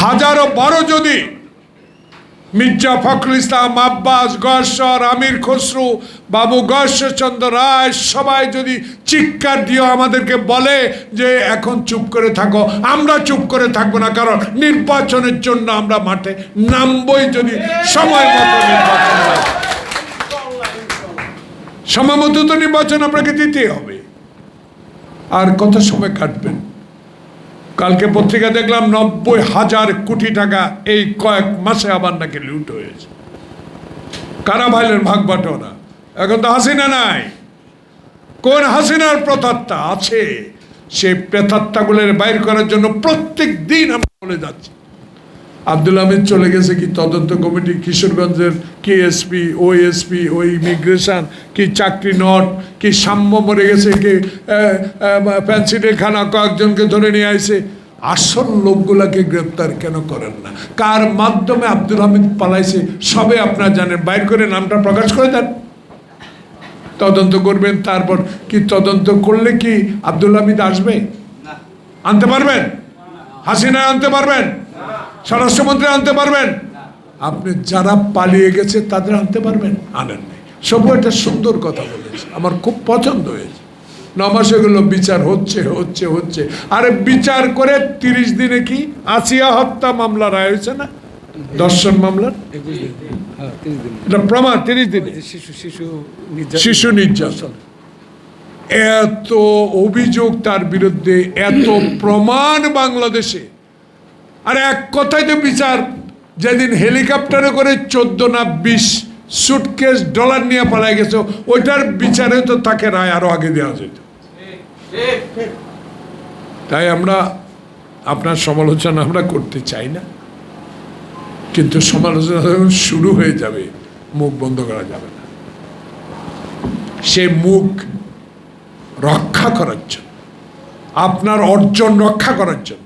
হাজারো বড় যদি মির্জা ফখরুল ইসলাম, আব্বাস গয়েশ্বর, আমির খসরু, বাবু গয়েশ্বরচন্দ্র রায় সবাই যদি চিৎকার দিয়ে আমাদেরকে বলে যে এখন চুপ করে থাকো, আমরা চুপ করে থাকবো না, কারণ নির্বাচনের জন্য আমরা মাঠে নামবই। যদি সময় মতো নির্বাচন হয়, সময় মতো তো নির্বাচন আপনাকে দিতেই হবে। আর কত সময় কাটবেন? কালকে পত্রিকা দেখলাম 90,000 কোটি টাকা এই কয়েক মাসে আবার নাকি লুট হয়েছে। কারা ভাইলেন ভাগ বাটোয়ারা? এখন তো হাসিনা নাই। কোন হাসিনার প্রেতাত্মা আছে? সেই প্রেতাত্মাগুলোর বাইর করার জন্য প্রত্যেক দিন আমরা বলে যাচ্ছি। আব্দুল হামিদ চলে গেছে কি তদন্ত কমিটি, কিশোরগঞ্জের কি এসপি, ওই এসপি, ওই ইমিগ্রেশন, কি চাকরি নট, কি সাম্য মরে গেছে, কি পেন্সিলের খানা কয়েকজনকে ধরে নিয়ে আসে। আসল লোকগুলাকে গ্রেপ্তার কেন করেন না? কার মাধ্যমে আব্দুল হামিদ পালাইছে সবে আপনারা জানেন। বাইর করে নামটা প্রকাশ করে দেন, তদন্ত করবেন। তারপর কি তদন্ত করলে কি আব্দুল হামিদ আসবে? আনতে পারবেন? হাসিনা আনতে পারবেন? স্বরাষ্ট্রমন্ত্রী আনতে পারবেন? আপনি যারা পালিয়ে গেছে তাদের আনতে পারবেন? আনেন নাই। সবু একটা সুন্দর কথা বলেছে, আমার খুব পছন্দ হয়েছে। 9 মাস এগুলো বিচার হচ্ছে হচ্ছে হচ্ছে। আরে বিচার করে 30 দিনে কি আসিয়া হত্যা মামলা রায় হয়েছে না? দর্শন মামলার এটা প্রমাণ 30 দিনে। শিশু নির্যাতন, এত অভিযোগ তার বিরুদ্ধে, এত প্রমাণ বাংলাদেশে। আর এক কথায় তো বিচার, যেদিন হেলিকপ্টারে করে 14 না 20 সুটকেস ডলার নিয়ে পালাই গেছে, ওইটার বিচারে তো তাকে রায় আরো আগে দেওয়া যেত। তাই আমরা আপনার সমালোচনা আমরা করতে চাই না, কিন্তু সমালোচনা যখন শুরু হয়ে যাবে মুখ বন্ধ করা যাবে না। সে মুখ রক্ষা করার জন্য, আপনার অর্জন রক্ষা করার জন্য,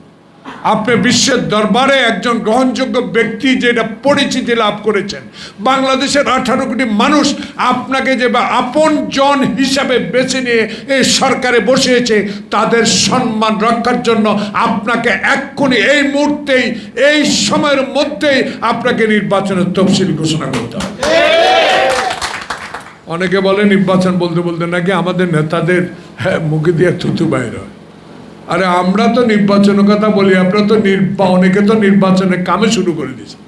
আপনি বিশ্বের দরবারে একজন গ্রহণযোগ্য ব্যক্তি যেটা পরিচিতি লাভ করেছেন, বাংলাদেশের 18 কোটি মানুষ আপনাকে যে আপন জন হিসাবে বেছে নিয়ে এই সরকারে বসিয়েছে, তাদের সম্মান রক্ষার জন্য আপনাকে এক্ষুনি এই মুহূর্তেই, এই সময়ের মধ্যেই আপনাকে নির্বাচনের তফসিল ঘোষণা করতে হবে। অনেকে বলে নির্বাচন বলতে বলতে নাকি আমাদের নেতাদের মুখে দিয়ে থুতু বাইর হয়। আরে আমরা তো নির্বাচনের কথা বলি, আপনারা তো অনেকে তো নির্বাচনের কামে শুরু করে দিয়েছেন,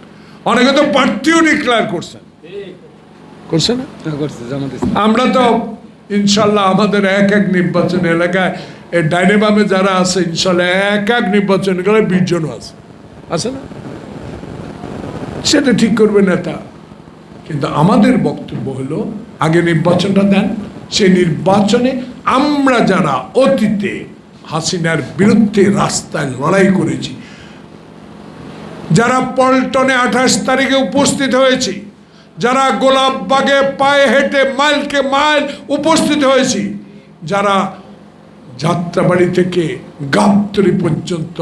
অনেকে তো প্রার্থীও ডিক্লেয়ার করছেন, করছে না? আমরা তো ইনশাল্লাহ আমাদের এক এক নির্বাচন এলাকায় এই ডাইনে বামে যারা আছে ইনশাল্লাহ এক এক নির্বাচন গেলে 20 জন আছে না? সেটা ঠিক করবে নেতা। কিন্তু আমাদের বক্তব্য হলো আগে নির্বাচনটা দেন, সেই নির্বাচনে আমরা যারা অতীতে হাসিনার বিরুদ্ধে রাস্তায় লড়াই করেছি, যারা পল্টনে 28 তারিখে উপস্থিত হয়েছি, যারা গোলাপবাগে পায়ে হেঁটে মাইলকে মাইল উপস্থিত হয়েছি, যারা যাত্রাবাড়ি থেকে গাবতলী পর্যন্ত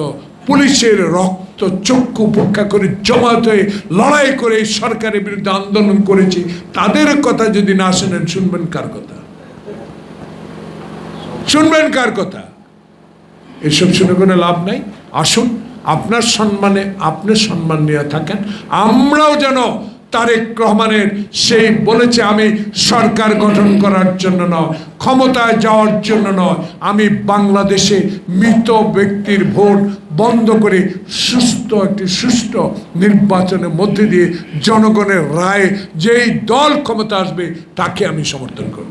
পুলিশের রক্ত চক্ষু উপেক্ষা করে জমায়েত হয়ে লড়াই করে এই সরকারের বিরুদ্ধে আন্দোলন করেছি, তাদের কথা যদি না শোনেন, শুনবেন কার কথা? শুনবেন কার কথা? এসব শুনে কোনো লাভ নাই। আসুন আপনার সম্মানে আপনি সম্মান নিয়ে থাকেন। আমরাও যেন তারেক রহমানের সেই বলেছে, আমি সরকার গঠন করার জন্য নয়, ক্ষমতায় যাওয়ার জন্য নয়, আমি বাংলাদেশে মৃত ব্যক্তির ভোট বন্ধ করে একটি সুষ্ঠু নির্বাচনের মধ্যে দিয়ে জনগণের রায়ে যেই দল ক্ষমতা আসবে তাকে আমি সমর্থন করব।